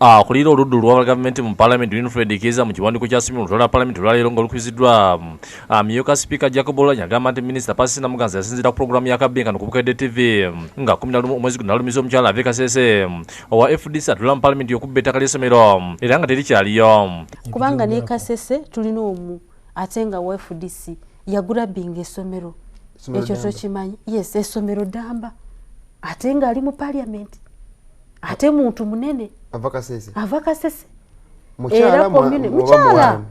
Kulira oluddu lwa gavumenti mu Parliament Winnie Kiiza mu kiwandiiko ky'asomye olutalo lwa Parliament olwaleero ng'olukubiziddwa amyuka Sipiika Jacob Oulanyah agamba nti Minisita Patrice Namuganza yasinziira ku pulogulaamu ya Kabbinga ku Bukedde TV nga 11 omwezi gunalumiza omukyala ave Kasese owa FDC atula mu Parliament okubba ettaka ly'essomero era nga terikyaliyo. Kubanga ne Kasese tulina omu ate nga wa FDC yagula binga essomero ekyo tokimanyi. Yes, essomero Damba ate nga ali mu Parliament ate muntu munene ava Kasese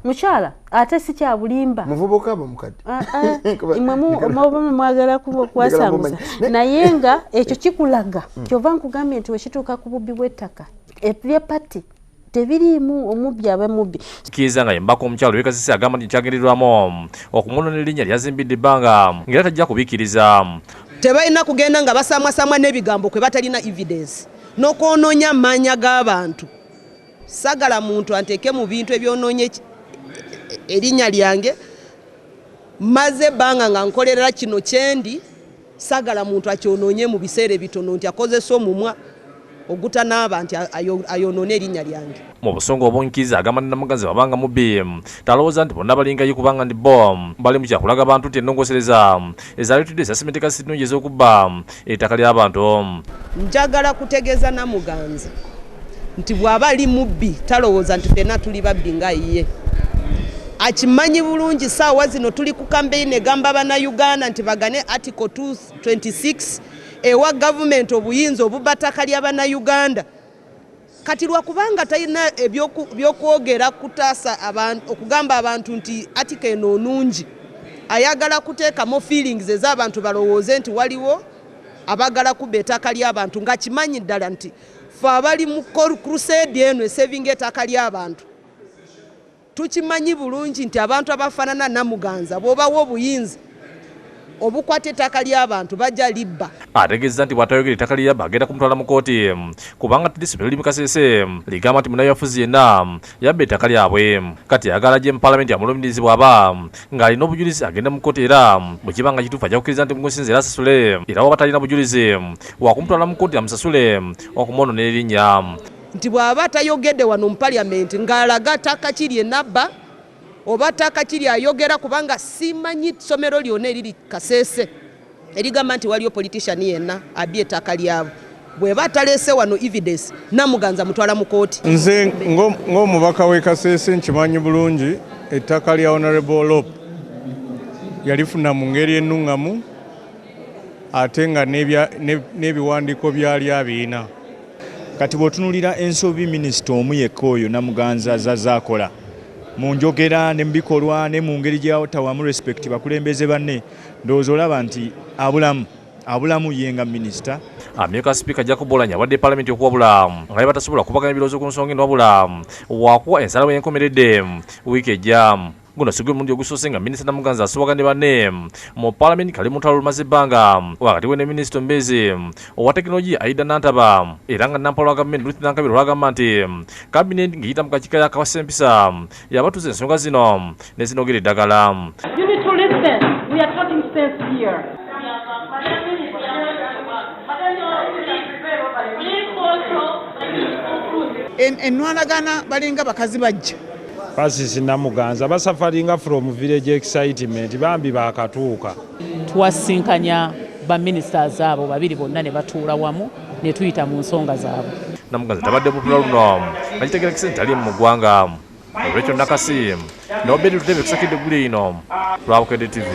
mukyala ate si kya bulimba muvubuka bamukadde imwe mwagala kwasanguza naye nga ekyo kikulaga kyova nkugambye nti wekituuka ku bubbi bw'ettaka ebya pati tebiriimu omubbi aba mubbi. Kiiza nga yembako omukyalo we Kasese agamba nti kyagenderwamu okumunona erinnya lyazimbidde ebbanga ng'era tajja kubikkiriza. Tebalina kugenda nga basamwasamwa n'ebigambo kwe batalina evidence n'okwononya amanya g'abantu. Sagala muntu anteeke mu bintu ebyonoonye erinnya lyange maze ebbanga nga nkolerera kino kyendi sagala muntu akyonoonye mu biseera bitono nti akozesa omumwa ogutanaaba nti ayonoone erinnya lyange. Mu busonga obw'Kiiza agamba nti Namuganza babanga mubbi talowooza nti bonna balingayo kubanga ndi bo bali mu kyakulaga abantu nti ennongosereza ezaaleetedde esasementeka nnungi ez'okubba ettaka ly'abantu. Njagala kutegeeza Namuganza nti bw'aba ali mubbi talowooza nti ffenna tuli babbi nga ye. Akimanyi bulungi ssaawa zino tuli ku campaign egamba Bannayuganda nti bagane Article 226 ewa gavumenti obuyinza obubba ttaka lya Bannayuganda. Kati lwakubanga talina ebyokwogera kutaasa okugamba abantu nti article eno nnungi ayagala kuteekamu feelings ez'abantu balowooze nti waliwo abagala kubba ettaka ly'abantu ng'akimanyi ddala nti fe abali mu crusade eno esevinga ettaka ly'abantu tukimanyi bulungi nti abantu abafaanana Namuganza bw'obawa obuyinza obukwata ettaka ly'abantu bajja libba. Ategeeza nti bw'atayogera ettaka ly'abba agenda kumutwala mu kkooti kubanga disitulikiti liri mu Kasese ligamba nti munnayafuzi yenna yabba ettaka lyabwe. Kati ayagala gye mu Paalamenti Amulumirizza bw'aba ng'alina obujulizi agenda mu kkooti era bwe kiba nga kituufu ajja kukkiriza nti mugusinze era asasule era bw'aba talina bujulizi wakumutwala mu kkooti amusasule okumwonona erinnya. Nti bw'aba tayogedde wano mu Parliament ng'alaga ttaka kiri enabba oba ttaka kiri ayogera kubanga simanyi ssomero lyonna eriri Kasese erigamba nti waliyo politician yenna abbye ettaka lyabo. Bw'eba taleese wano evidence Namuganza mutwala mu kkooti. Nze ng'omubaka w'e Kasese nkimanyi bulungi ettaka lya Honorable Lop yalifuna mu ngeri ennungamu ate nga n'ebiwandiiko byali abiina. Kati bw'otunulira ensobi minisita omu yekka oyo Namuganza zazaakola mu njogera ne mu bikolwa ne mu ngeri gy'atawamu respect bakulembeze banne ndowooza olaba nti abulamu ye nga minisita. Amyuka Sipiika Jacob Oulanyah awadde Paalamenti okuwabula nga batasobola kubaganya ebirowoozo ku nsonga eno wabula wakuwa ensalawo y'enkomeredde wiiki ejja. Guno si gwe mulundi ogusoose nga Minisita Namuganza asoboka ne banne mu Paalamenti kali mu lutalo lumaze ebbanga wakati we ne Minisita Ombezi owa tekinologiya Aida Nantaba era nga Nampala wa gavumenti Ruth Nankabirwa olwagamba nti kabineti ng'eyita mu kakiiko yakawasa empisa yabatuuza ensonga zino ne zinogera eddagala. Ennwanagana balinga bakazi bajja Patrice Namuganza basafaringa from village excitement bambi bakatuuka. Twasinkanya ba ministers abo babiri bonna ne batuula wamu ne tuyita mu nsonga zaabwe. Namuganza tabadde butula luno akitegera kisente ali mu ggwanga. Rachael Nakassi, Obeid Lutale kusakidde guli ino lwa Bukedde TV.